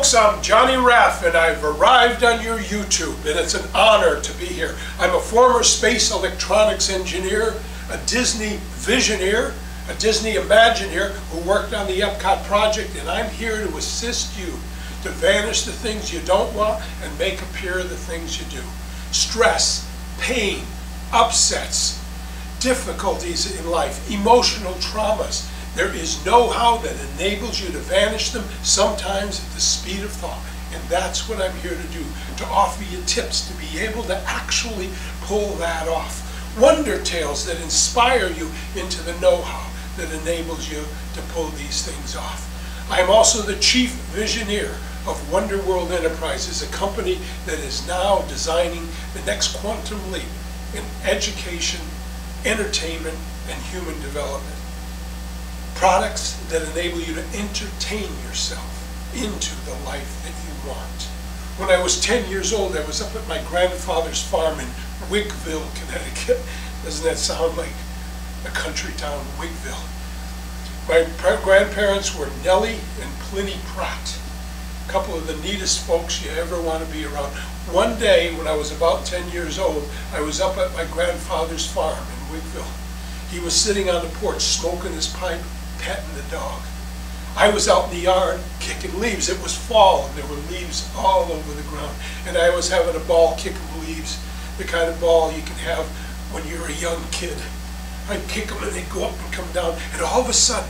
folks, I'm Johnny Raff, and I've arrived on your YouTube, and it's an honor to be here. I'm a former space electronics engineer, a Disney Visioneer, a Disney Imagineer who worked on the Epcot project, and I'm here to assist you to vanish the things you don't want and make appear the things you do. Stress, pain, upsets, difficulties in life, emotional traumas. There is know-how that enables you to vanish them, sometimes at the speed of thought. And that's what I'm here to do, to offer you tips to be able to actually pull that off. Wonder tales that inspire you into the know-how that enables you to pull these things off. I am also the Chief Visioneer of Wonder World Enterprises, a company that is now designing the next quantum leap in education, entertainment, and human development. Products that enable you to entertain yourself into the life that you want. When I was 10 years old, I was up at my grandfather's farm in Wiggville, Connecticut. Doesn't that sound like a country town, Wiggville? My grandparents were Nellie and Pliny Pratt, a couple of the neatest folks you ever want to be around. One day, when I was about 10 years old, I was up at my grandfather's farm in Wiggville. He was sitting on the porch smoking his pipe, petting the dog. I was out in the yard kicking leaves. It was fall and there were leaves all over the ground. And I was having a ball kicking leaves, the kind of ball you can have when you're a young kid. I'd kick them and they'd go up and come down. And all of a sudden,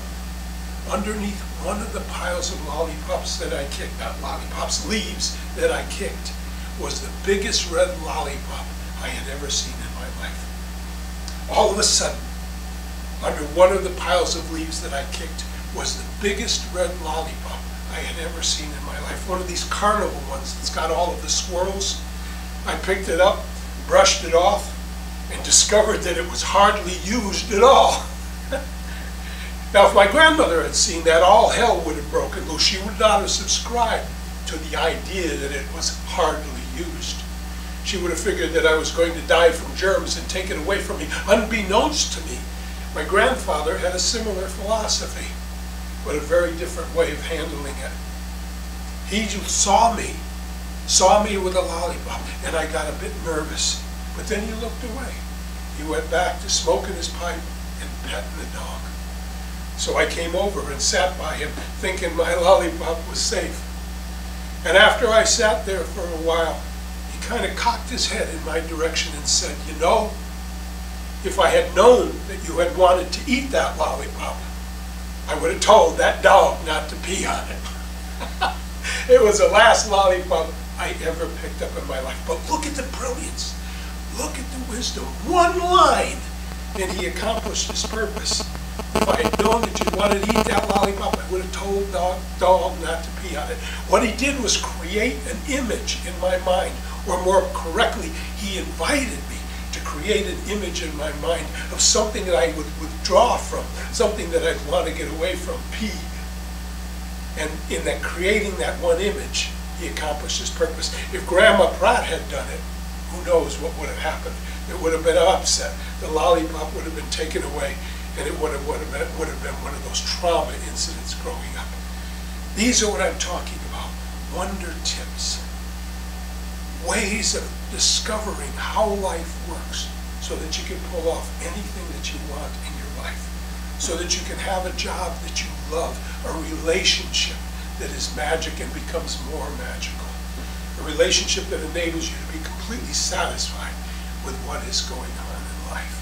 underneath one of the piles of lollipops that I kicked, not lollipops, leaves that I kicked, was the biggest red lollipop I had ever seen in my life. All of a sudden, under one of the piles of leaves that I kicked was the biggest red lollipop I had ever seen in my life. One of these carnival ones that's got all of the swirls. I picked it up, brushed it off, and discovered that it was hardly used at all. Now, if my grandmother had seen that, all hell would have broken loose. She would not have subscribed to the idea that it was hardly used. She would have figured that I was going to die from germs and take it away from me, unbeknownst to me. My grandfather had a similar philosophy, but a very different way of handling it. He saw me with a lollipop, and I got a bit nervous. But then he looked away. He went back to smoking his pipe and petting the dog. So I came over and sat by him, thinking my lollipop was safe. And after I sat there for a while, he kind of cocked his head in my direction and said, "You know, if I had known that you had wanted to eat that lollipop, I would have told that dog not to pee on it." It was the last lollipop I ever picked up in my life. But look at the brilliance. Look at the wisdom. One line, and he accomplished his purpose. If I had known that you wanted to eat that lollipop, I would have told dog not to pee on it. What he did was create an image in my mind, or more correctly, he invited me to create an image in my mind of something that I would withdraw from, something that I'd want to get away from, pee. And in that creating that one image, he accomplished his purpose. If Grandma Pratt had done it, who knows what would have happened? There would have been an upset. The lollipop would have been taken away, and it would have been one of those trauma incidents growing up. These are what I'm talking about. Wonder tips. Ways of discovering how life works so that you can pull off anything that you want in your life. So that you can have a job that you love, a relationship that is magic and becomes more magical. A relationship that enables you to be completely satisfied with what is going on in life.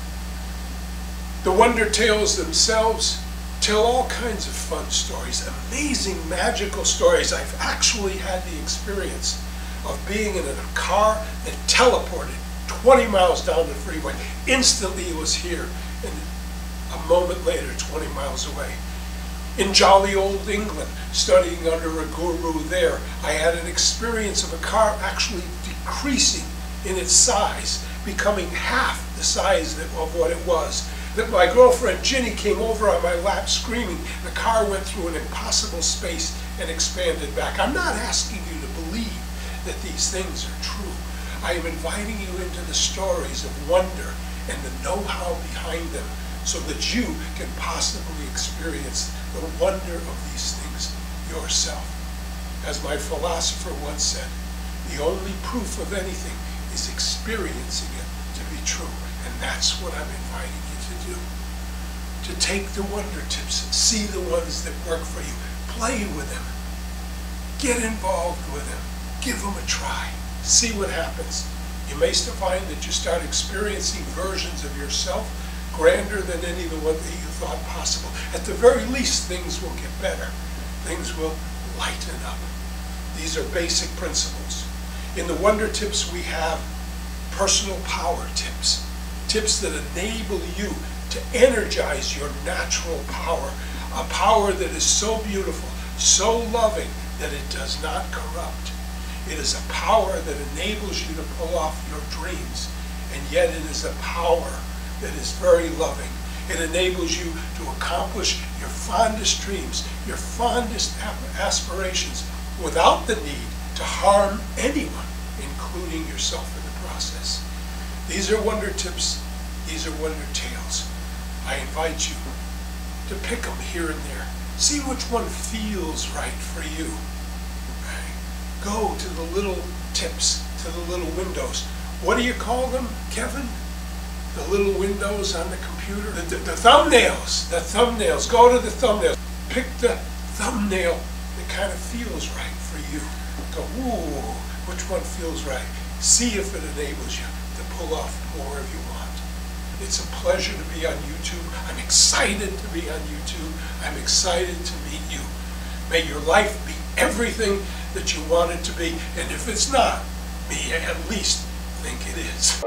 The Wonder Tales themselves tell all kinds of fun stories, amazing magical stories. I've actually had the experience of being in a car that teleported 20 miles down the freeway. Instantly it was here, and a moment later 20 miles away. In jolly old England, studying under a guru there, I had an experience of a car actually decreasing in its size, becoming half the size of what it was. That my girlfriend Ginny came over on my lap screaming. The car went through an impossible space and expanded back. I'm not asking you to believe that these things are true. I am inviting you into the stories of wonder and the know-how behind them so that you can possibly experience the wonder of these things yourself. As my philosopher once said, the only proof of anything is experiencing it to be true. And that's what I'm inviting you to do. To take the wonder tips, see the ones that work for you, play with them, get involved with them, give them a try, see what happens. You may still find that you start experiencing versions of yourself grander than any of the ones that you thought possible. At the very least, things will get better. Things will lighten up. These are basic principles. In the Wonder Tips, we have personal power tips. Tips that enable you to energize your natural power. A power that is so beautiful, so loving, that it does not corrupt. It is a power that enables you to pull off your dreams, and yet it is a power that is very loving. It enables you to accomplish your fondest dreams, your fondest aspirations, without the need to harm anyone, including yourself in the process. These are wonder tips. These are wonder tales. I invite you to pick them here and there. See which one feels right for you. Go to the little tips, to the little windows. What do you call them, Kevin? The little windows on the computer? The thumbnails. The thumbnails. Go to the thumbnails. Pick the thumbnail that kind of feels right for you. Go, ooh, which one feels right? See if it enables you to pull off more if you want. It's a pleasure to be on YouTube. I'm excited to be on YouTube. I'm excited to meet you. May your life be everything that you want it to be, and if it's not, may you at least think it is.